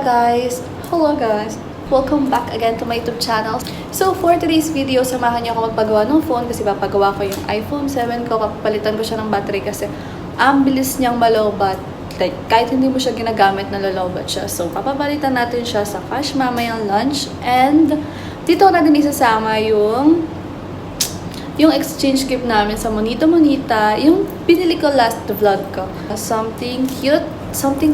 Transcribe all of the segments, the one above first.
guys! Hello guys! Welcome back again to my YouTube channel. So for today's video, samahan niyo ako magpagawa ng phone kasi papagawa ko yung iPhone 7 ko. Kapalitan ko siya ng battery kasi ang bilis niyang malobat. Like, kahit hindi mo siya ginagamit, nalalobat siya. So papapalitan natin siya sa cash mamayang lunch. And dito natin isasama yung exchange gift namin sa Monito Monita, yung pinili ko last vlog ko. Something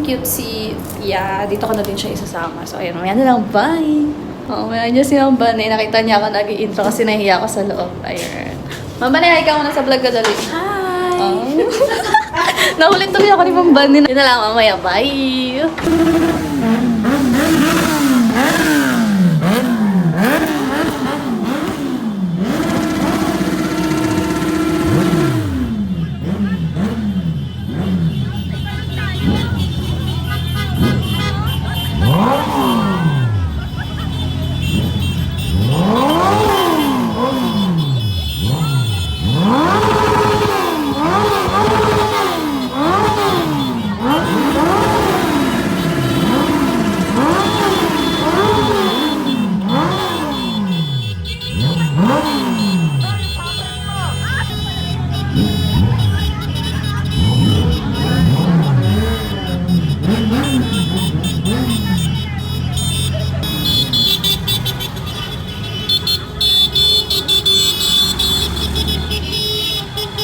cutesy. Yeah, dito ko na din siya isasama. So, ayun, mamaya na lang. Bye! Oo, mamaya niya si Ma'am Banay. Nakita niya ako nag-i-intro kasi nahihiya ako sa loob. Ayun. Ma'am Banay, ikaw muna sa vlog ko dali. Hi! Oh. Nahulit tuloy ako ni Ma'am Banay. Yun na lang, mamaya. Bye!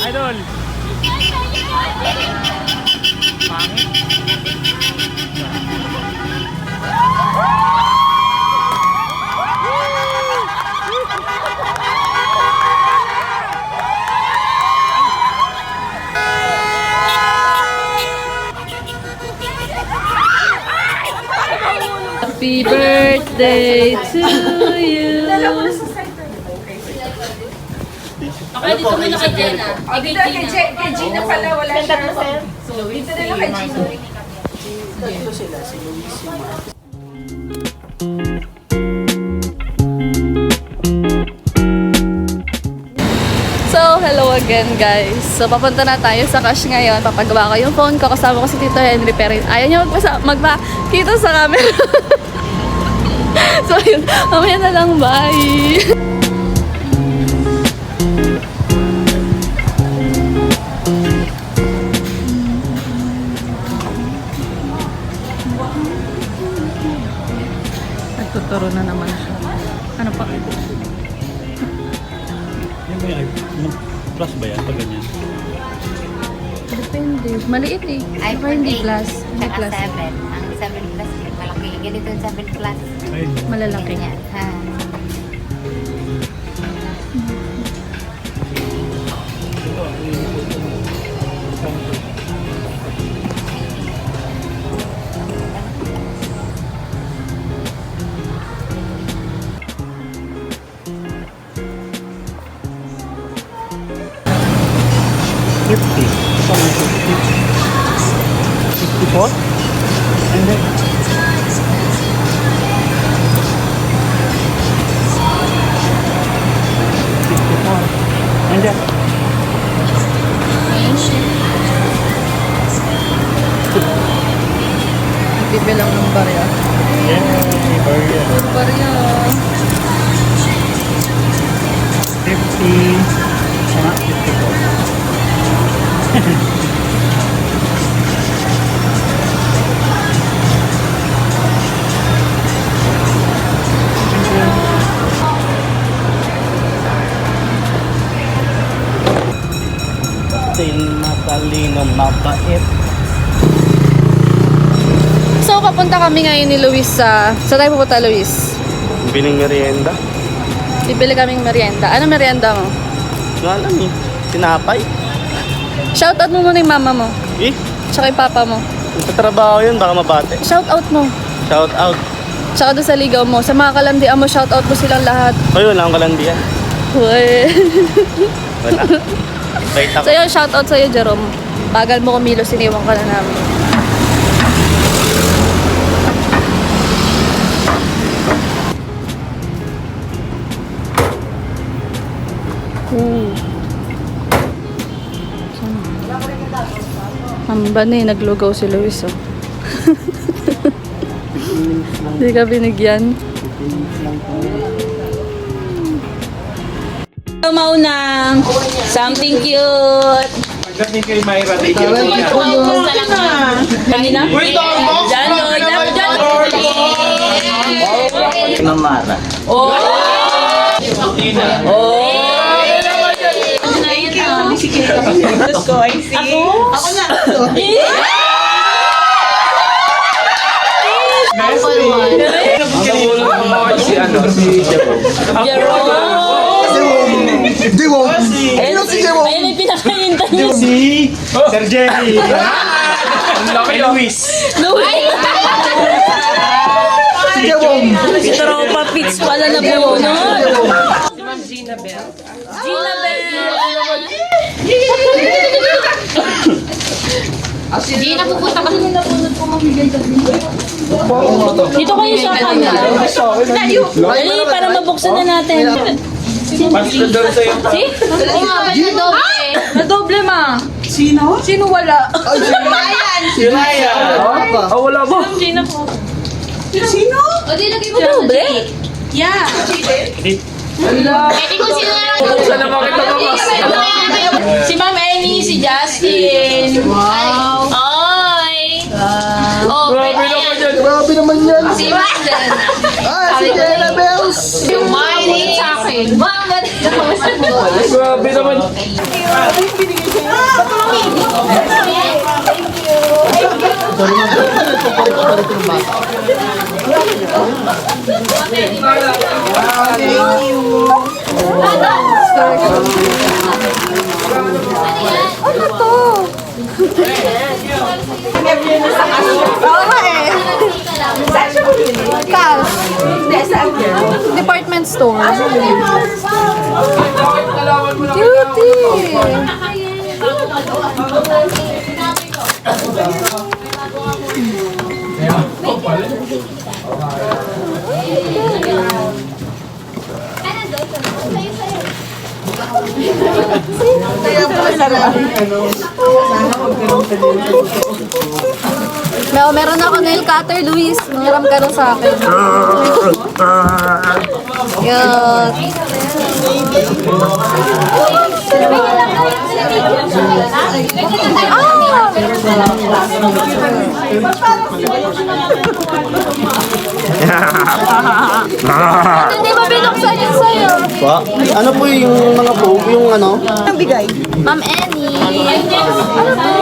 Idol. Happy birthday to you! Okay, dito muna kay Jenna. O, dito kay Gina pala, wala siya. Dito na lang kay Gina. Tatlo sila, si Luis, si Mark. So, hello again guys. So, papunta na tayo sa cash ngayon. Papagawa ko yung phone ko. Kasama ko si Tito Henry. Pero ayaw niya magpakita sa camera. So, yun. Mamaya na lang. Bye! Nagtuturo na naman siya. Ano pa? Yan ba yung plus ba yan pag ganyan? Depende. Maliit eh. Diba iPhone hindi 8, plus? Hindi saka plus. 7. Ang 7 Plus, malaki. Ganito yung 7 Plus. Ay, Malalaki. Ganyan. Ha. $50. 64? And then, and then, Bibilang ng barya. yay, burger. Barya. 50, sana 54. Matalino, mabait. So, papunta kami ngayon ni Luis sa... Saan tayo pupunta, Luis? Biling merienda. Bibili kaming merienda. Ano merienda mo? Nga alam eh. Sinapay. Shoutout mo muna yung mama mo. Eh, Tsaka yung papa mo. sa trabaho yun, baka mabate. Shoutout mo. Shout out. Tsaka doon sa ligaw mo. Sa mga kalandian mo, shoutout mo silang lahat. Hoy, wala akong kalandian. Uy. Wala. Bait ako. So yun, shoutout sa'yo, Jerome. Bagal mo kumilos, siniwan ka na namin. Ang ba na naglugaw si Luis, oh. Hindi ka binigyan. Mauna. Something cute. Pagdating kay Myra, take care niya. Kanina? Diyan, Lord. Namara. Oh! Tina. Oh! Si ano, si Jerome. Ayun yung pinakahintay niyo. Si Sir Jerry. Ang laki Luis. Tropa Pits pala na buo, no? Gina, pupunta ka. Dito kayo sa camera. Dali, para mabuksan na natin. Pastor daw sa'yo. See? Oo nga, ba't na doble? Nadoble, ma. Sino wala? Si Raya. Ah, wala ba? O, di lagay mo Nadoble? Pwede kung sino na lang. Saan na makita ka mas? Si Ma'am Annie, si Justin. Wow. Oy! Oh, Grabe naman yan. Grabe naman yan. si Brandon. Si Jenna Bells. Yung mahilig sa akin. Mga Grabe naman. Ano to? Oo nga eh. Cash. Department store. Cutie. Meron ako nail cutter, Luis. Nangiram ka na sa akin. Cute. Hindi ba binuksan yun sa'yo? Pa? Ano po yung mga po? Yung ano? Ma'am Annie. Ano to?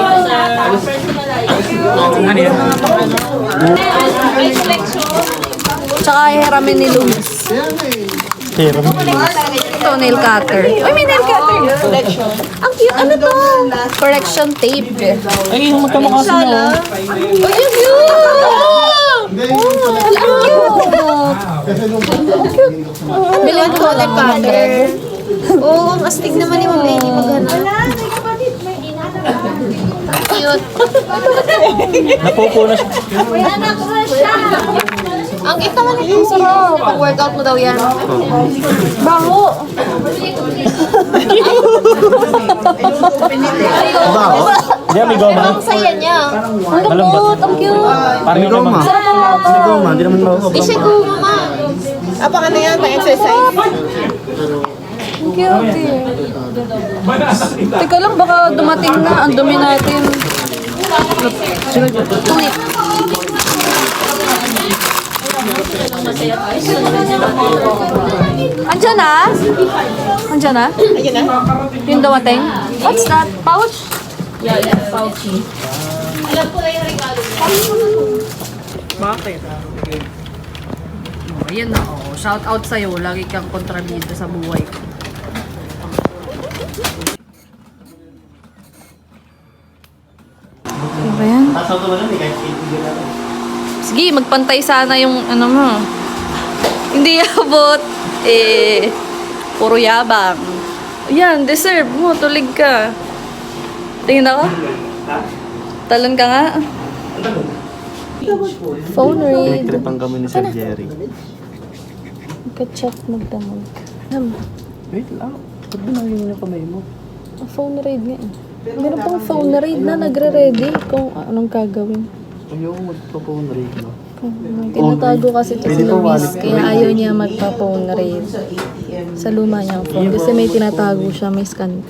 Ano yan? Tsaka hiramin ni Luis. Hiram. Ito, nail cutter. Uy, may nail cutter. Ang cute. Ano to? Correction tape. Ay, magkamukha sa inyo. Uy, ang cute! Ang cute! Bilhin ko nail cutter. Oo, ang astig naman ni Ma'am Annie maghanap. Cute. Napupunas. Ang cute naman ito. Sarap. Pag-workout mo daw yan. Baho. Baho? Hindi, may goma. Ang saya niya. Ang lambot. Ang cute. Parang yung goma. May goma. Hindi naman baho. Di siya gumama. Apang ano yan? Pang-exercise? Ang cute eh. Teka lang, baka dumating na. Ang dumi natin. Tweet. Andiyan na? Andiyan na? Ayun na. Yung dumating? What's that? Pouch? Ayan na, oh. Shout out sa'yo. Lagi kang kontrabida sa buhay ko. Ano ba yan? Tapos ako naman, kahit Sige, magpantay sana yung ano mo. Hindi abot. Puro yabang. Yan, deserve mo. Tulig ka. Tingin ako. Talon ka nga. Phone read. Pinagtripan kami ni Sir Jerry. Magka-chat magdamag. Wait lang. Ba't ba nangyayon yung kamay mo? Phone read nga eh. Meron pang phone read na nagre-ready kung anong gagawin. Ayaw magpa-phone rig, no? Tinatago kasi ito si Luis, kaya ayaw niya magpa-phone rate sa luma niyang phone. Kasi may tinatago siya, may scan.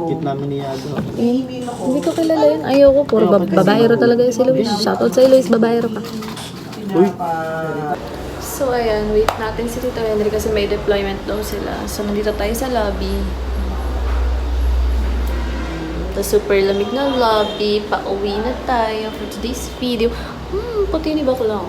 Kit namin ni Yago. Hindi ko kilala yun. Ayaw ko, puro babaero talaga yun si Luis. Shoutout sa'yo Luis, babaero ka. Uy, So ayan, wait natin si Tito Henry kasi may deployment daw sila. So nandito tayo sa lobby. The super lamig na lobby. Pauwi na tayo for today's video. Puti ni bakla.